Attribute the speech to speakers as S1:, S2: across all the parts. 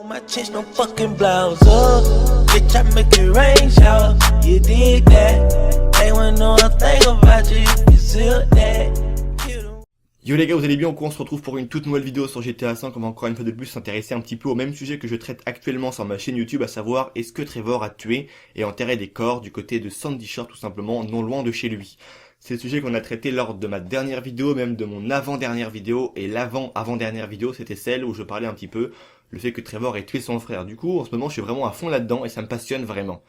S1: My chest no fucking blouse up. Bitch, I make it rain shower. You did that. They wanna know a thing about you. You feel that.
S2: Yo les gars, vous allez bien? On se retrouve pour une toute nouvelle vidéo sur GTA V. On va encore une fois de plus s'intéresser un petit peu au même sujet que je traite actuellement sur ma chaîne YouTube, à savoir est-ce que Trevor a tué et enterré des corps du côté de Sandy Shore, tout simplement non loin de chez lui. C'est le sujet qu'on a traité lors de ma dernière vidéo, même de mon avant-dernière vidéo, et l'avant-avant-dernière vidéo, c'était celle où je parlais un petit peu le fait que Trevor ait tué son frère. Du coup, en ce moment, je suis vraiment à fond là-dedans et ça me passionne vraiment.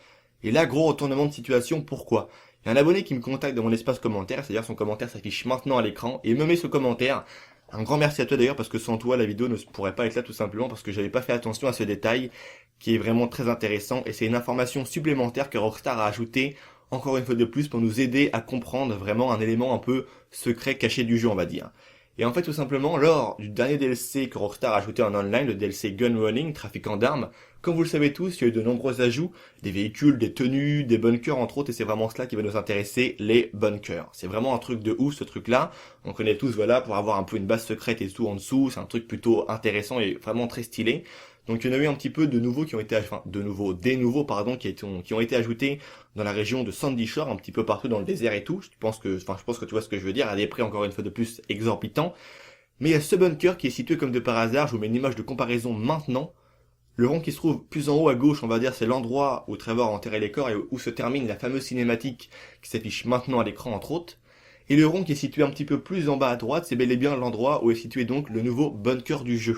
S2: Et là, gros retournement de situation, pourquoi? Il y a un abonné qui me contacte dans mon espace commentaire, c'est-à-dire son commentaire s'affiche maintenant à l'écran, et il me met ce commentaire. Un grand merci à toi d'ailleurs, parce que sans toi, la vidéo ne pourrait pas être là tout simplement, parce que j'avais pas fait attention à ce détail, qui est vraiment très intéressant, et c'est une information supplémentaire que Rockstar a ajoutée, encore une fois de plus, pour nous aider à comprendre vraiment un élément un peu secret caché du jeu, on va dire. Et en fait, tout simplement, lors du dernier DLC que Rockstar a ajouté en online, le DLC Gun Running, trafiquant d'armes, comme vous le savez tous, il y a eu de nombreux ajouts, des véhicules, des tenues, des bunkers entre autres, et c'est vraiment cela qui va nous intéresser, les bunkers. C'est vraiment un truc de ouf, ce truc-là. On connaît tous, voilà, pour avoir un peu une base secrète et tout en dessous, c'est un truc plutôt intéressant et vraiment très stylé. Donc il y en a eu un petit peu de nouveaux qui ont été, des nouveaux pardon, qui ont été ajoutés dans la région de Sandy Shore, un petit peu partout dans le désert et tout. Je pense que tu vois ce que je veux dire, à des prix encore une fois de plus exorbitants. Mais il y a ce bunker qui est situé comme de par hasard, je vous mets une image de comparaison maintenant. Le rond qui se trouve plus en haut à gauche, on va dire, c'est l'endroit où Trevor a enterré les corps et où se termine la fameuse cinématique qui s'affiche maintenant à l'écran entre autres. Et le rond qui est situé un petit peu plus en bas à droite, c'est bel et bien l'endroit où est situé donc le nouveau bunker du jeu.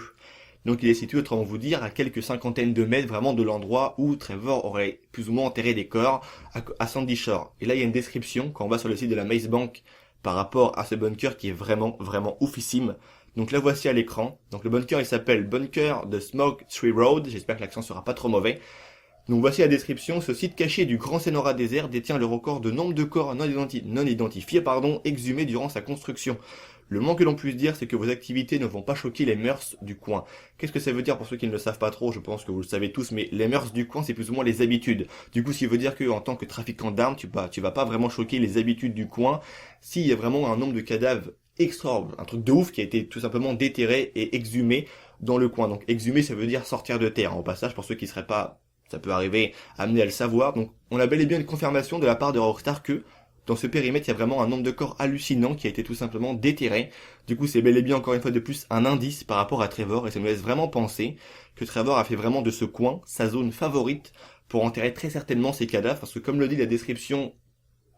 S2: Donc il est situé, autrement vous dire, à quelques cinquantaines de mètres vraiment de l'endroit où Trevor aurait plus ou moins enterré des corps à Sandy Shore. Et là il y a une description quand on va sur le site de la Maze Bank par rapport à ce bunker qui est vraiment oufissime. Donc là voici à l'écran. Donc le bunker il s'appelle Bunker de Smoke Tree Road. J'espère que l'accent sera pas trop mauvais. Donc voici la description. Ce site caché du Grand Senora Désert détient le record de nombre de corps non identifiés, exhumés durant sa construction. Le moins que l'on puisse dire, c'est que vos activités ne vont pas choquer les mœurs du coin. Qu'est-ce que ça veut dire pour ceux qui ne le savent pas trop? Je pense que vous le savez tous, mais les mœurs du coin, c'est plus ou moins les habitudes. Du coup, ce qui veut dire que en tant que trafiquant d'armes, tu vas pas vraiment choquer les habitudes du coin. S'il y a vraiment un nombre de cadavres extraordinaire, un truc de ouf qui a été tout simplement déterré et exhumé dans le coin. Donc exhumer, ça veut dire sortir de terre. En passage, pour ceux qui seraient pas, ça peut arriver, amenés à le savoir. Donc on a bel et bien une confirmation de la part de Rockstar que dans ce périmètre, il y a vraiment un nombre de corps hallucinant qui a été tout simplement déterré. Du coup, c'est bel et bien encore une fois de plus un indice par rapport à Trevor, et ça nous laisse vraiment penser que Trevor a fait vraiment de ce coin sa zone favorite pour enterrer très certainement ses cadavres, parce que comme le dit la description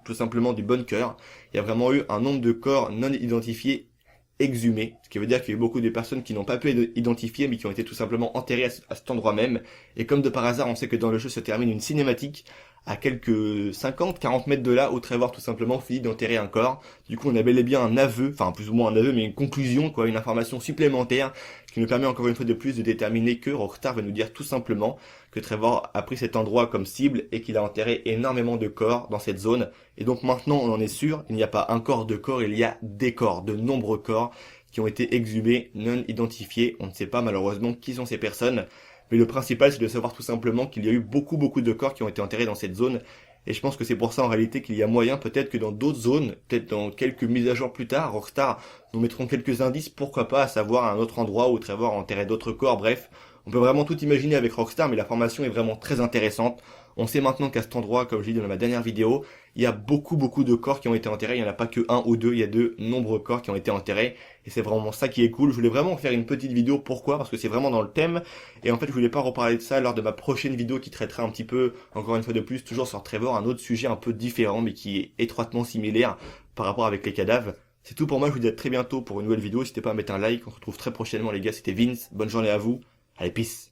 S2: tout simplement du bunker, il y a vraiment eu un nombre de corps non identifiés exhumés, ce qui veut dire qu'il y a eu beaucoup de personnes qui n'ont pas pu être identifiées mais qui ont été tout simplement enterrées à cet endroit même. Et comme de par hasard, on sait que dans le jeu se termine une cinématique à quelques 50-40 mètres de là où Trevor tout simplement finit d'enterrer un corps. Du coup on a bel et bien un aveu, enfin plus ou moins un aveu mais une conclusion, quoi, une information supplémentaire qui nous permet encore une fois de plus de déterminer que Rockstar va nous dire tout simplement que Trevor a pris cet endroit comme cible et qu'il a enterré énormément de corps dans cette zone. Et donc maintenant on en est sûr, il n'y a pas un corps de corps, il y a des corps, de nombreux corps qui ont été exhumés, non identifiés. On ne sait pas malheureusement qui sont ces personnes. Mais le principal, c'est de savoir tout simplement qu'il y a eu beaucoup de corps qui ont été enterrés dans cette zone. Et je pense que c'est pour ça en réalité qu'il y a moyen, peut-être que dans d'autres zones, peut-être dans quelques mises à jour plus tard, Rockstar nous mettront quelques indices, pourquoi pas, à savoir un autre endroit où Trevor a enterré d'autres corps. Bref, on peut vraiment tout imaginer avec Rockstar, mais la formation est vraiment très intéressante. On sait maintenant qu'à cet endroit, comme je l'ai dit dans ma dernière vidéo, il y a beaucoup de corps qui ont été enterrés. Il n'y en a pas que un ou deux, il y a de nombreux corps qui ont été enterrés. Et c'est vraiment ça qui est cool. Je voulais vraiment faire une petite vidéo. Pourquoi? Parce que c'est vraiment dans le thème. Et en fait, je voulais pas reparler de ça lors de ma prochaine vidéo qui traitera un petit peu, encore une fois de plus, toujours sur Trevor, un autre sujet un peu différent, mais qui est étroitement similaire par rapport avec les cadavres. C'est tout pour moi. Je vous dis à très bientôt pour une nouvelle vidéo. N'hésitez pas à mettre un like. On se retrouve très prochainement, les gars. C'était Vince. Bonne journée à vous. Allez, peace.